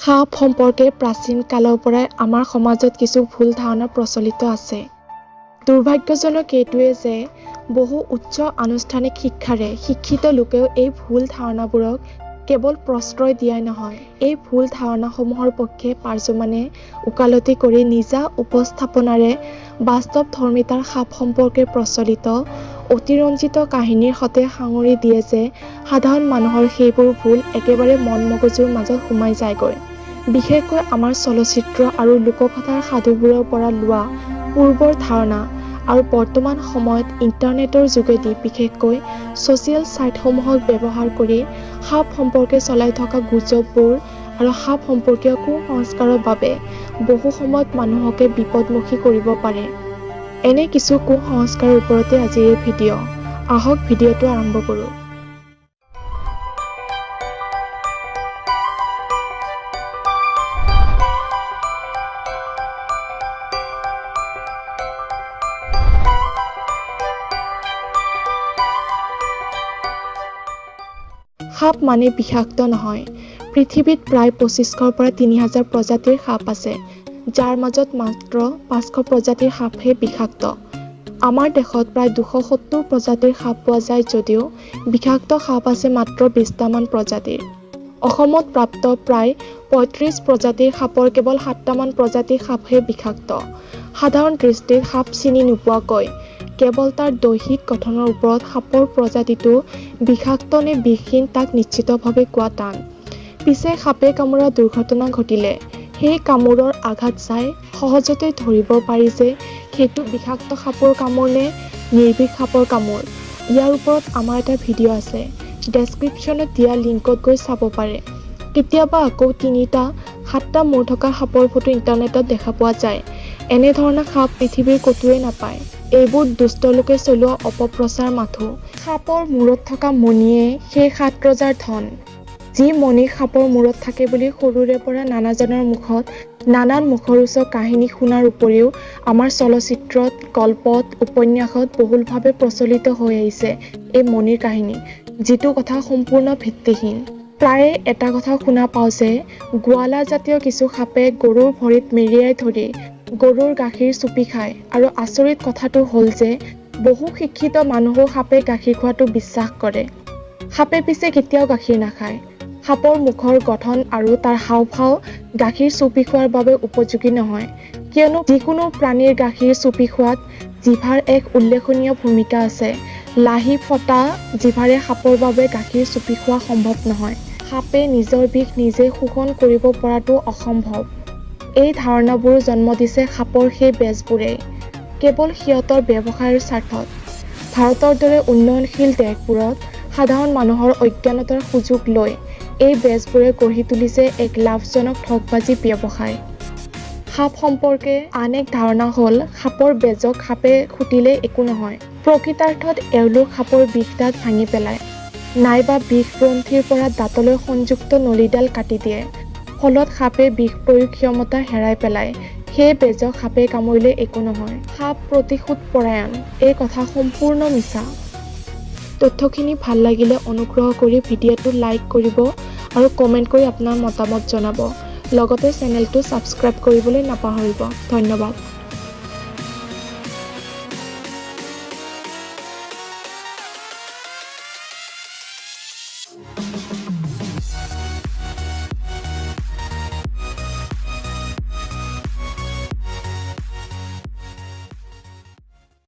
সাপ সম্পৰ্কে প্ৰাচীন কালৰ পৰাই আমাৰ সমাজত কিছু ভুল ধাৰণা প্ৰচলিত আছে। দুৰ্ভাগ্যজনক এইটোৱে যে বহু উচ্চ আনুষ্ঠানিক শিক্ষাৰে শিক্ষিত লোকেও এই ভুল ধাৰণাবোৰক কেৱল প্ৰশ্ৰয় দিয়াই নহয়, এই ভুল ধাৰণাসমূহৰ পক্ষে পাৰ্যমানে ওকালতি কৰি নিজা উপস্থাপনাৰে বাস্তৱ ধৰ্মিতাৰ সাপ সম্পৰ্কে প্ৰচলিত অতিৰঞ্জিত কাহিনীৰ সতে সাঙুৰি দিয়ে যে সাধাৰণ মানুহৰ সেইবোৰ ভুল একেবাৰে মন মগজুৰ মাজত সোমাই যায়গৈ। বিশেষকৈ আমাৰ চলচ্চিত্ৰ আৰু লোককথাৰ সাধুবোৰৰ পৰা লোৱা পূৰ্বৰ ধাৰণা আৰু বৰ্তমান সময়ত ইণ্টাৰনেটৰ যোগেদি বিশেষকৈ ছ'চিয়েল ছাইটসমূহক ব্যৱহাৰ কৰি সাপ সম্পৰ্কে চলাই থকা গুজববোৰ আৰু সাপ সম্পৰ্কীয় কুসংস্কাৰৰ বাবে বহু সময়ত মানুহকে বিপদমুখী কৰিব পাৰে। এনে কিছু কুসংস্কাৰৰ ওপৰতে আজিৰ এই ভিডিঅ'। আহক ভিডিঅ'টো আৰম্ভ কৰোঁ। সাপ মানে বিষাক্ত নহয়। পৃথিৱীত প্ৰায় ২৫০০ৰ পৰা ৩০০০ প্ৰজাতিৰ সাপ আছে, যাৰ মাজত মাত্ৰ ৫০০ প্ৰজাতিৰ সাপহে বিষাক্ত। আমাৰ দেশত প্ৰায় ২৭০ প্ৰজাতিৰ সাপ পোৱা যায় যদিও বিষাক্ত সাপ আছে মাত্ৰ ২০টামান প্ৰজাতিৰ। অসমত প্ৰাপ্ত প্ৰায় ৩৫ প্ৰজাতিৰ সাপৰ কেৱল ৭টামান প্ৰজাতিৰ সাপহে বিষাক্ত। সাধাৰণ দৃষ্টিত সাপ চিনি নোপোৱাকৈ কেৱল তাৰ দৈহিক গঠনৰ ওপৰত সাপৰ প্ৰজাতিটো বিষাক্ত নে বিষহীন তাক নিশ্চিতভাৱে কোৱা টান। পিছে সাপে কামোৰা দুৰ্ঘটনা ঘটিলে সেই কামোৰৰ আঘাত চাই সহজতে ধৰিব পাৰি যে সেইটো বিষাক্ত সাপৰ কামোৰ নে নিৰ্ভীক সাপৰ কামোৰ। ইয়াৰ ওপৰত আমাৰ এটা ভিডিঅ' আছে, ডেছক্ৰিপশ্যনত দিয়া লিংকত গৈ চাব পাৰে। কেতিয়াবা আকৌ ৩টা-৭টা মূৰ থকা সাপৰ ফটো ইণ্টাৰনেটত দেখা পোৱা যায়। এনেধৰণৰ সাপ পৃথিৱীৰ ক'তোৱে নাপায়। এইবোৰ দুষ্ট লোকে চলোৱা অপপ্ৰচাৰ মাথো। সাপৰ মূৰত থকা মণিয়ে সেই ৭ ৰজাৰ ধন। যি মণি সাপৰ মূৰত থাকে বুলি সৰুৰে পৰা নানাজনৰ মুখত নানান মুখৰোচক কাহিনী শুনাৰ উপৰিও আমাৰ চলচ্চিত্ৰত, গল্পত, উপন্যাসত বহুলভাৱে প্ৰচলিত হৈ আহিছে এই মণিৰ কাহিনী, যিটো কথা সম্পূৰ্ণ ভিত্তিহীন। প্ৰায়ে এটা কথা শুনা পাওঁ যে গোৱালা জাতীয় কিছু সাপে গৰুৰ ভৰিত মেৰিয়াই ধৰি গৰুৰ গাখীৰ চুপি খায়, আৰু আচৰিত কথাটো হ'ল যে বহু শিক্ষিত মানুহো সাপে গাখীৰ খোৱাটো বিশ্বাস কৰে। সাপে পিছে কেতিয়াও গাখীৰ নাখায়। সাপৰ মুখৰ গঠন আৰু তাৰ হাওঁফাওঁ গাখীৰ চুপি খোৱাৰ বাবে উপযোগী নহয়, কিয়নো যিকোনো প্ৰাণীৰ গাখীৰ চুপি খোৱাত জিভাৰ এক উল্লেখনীয় ভূমিকা আছে। লাহি ফটা জিভাৰে সাপৰ বাবে গাখীৰ চুপি খোৱা সম্ভৱ নহয়। সাপে নিজৰ বিষ নিজে শোষণ কৰিব পৰাটো অসম্ভৱ। এই ধাৰণাবোৰ জন্ম দিছে সাপৰ সেই বেজবোৰেই, কেৱল সিহঁতৰ ব্যৱসায়ৰ স্বাৰ্থত। ভাৰতৰ দৰে উন্নয়নশীল দেশবোৰত সাধাৰণ মানুহৰ অজ্ঞানতাৰ সুযোগ লৈ এই বেজবোৰে গঢ়ি তুলিছে এক লাভজনক ঠগবাজি ব্যৱসায়। সাপ সম্পৰ্কে আন এক ধাৰণা হ'ল সাপৰ বেজক সাপে খুটিলে একো নহয়। প্ৰকৃতাৰ্থত এওঁলোক সাপৰ বিষদাঁত ভাঙি পেলায়, নাইবা বিষগ্ৰন্থিৰ পৰা দাঁতলৈ সংযুক্ত নলীডাল কাটি দিয়ে। ফলত সাপে বিষ প্ৰয়োগ ক্ষমতা হেৰাই পেলায়। সেই বেজক সাপে কামুৰিলে একো নহয়। সাপ প্ৰতিশোধ পৰায়ণ, এই কথা সম্পূৰ্ণ মিছা। তথ্যখিনি ভাল লাগিলে অনুগ্ৰহ কৰি ভিডিঅ'টো লাইক কৰিব আৰু কমেণ্ট কৰি আপোনাৰ মতামত জনাব। লগতে চেনেলটো ছাবস্ক্ৰাইব কৰিবলৈ নাপাহৰিব। ধন্যবাদ।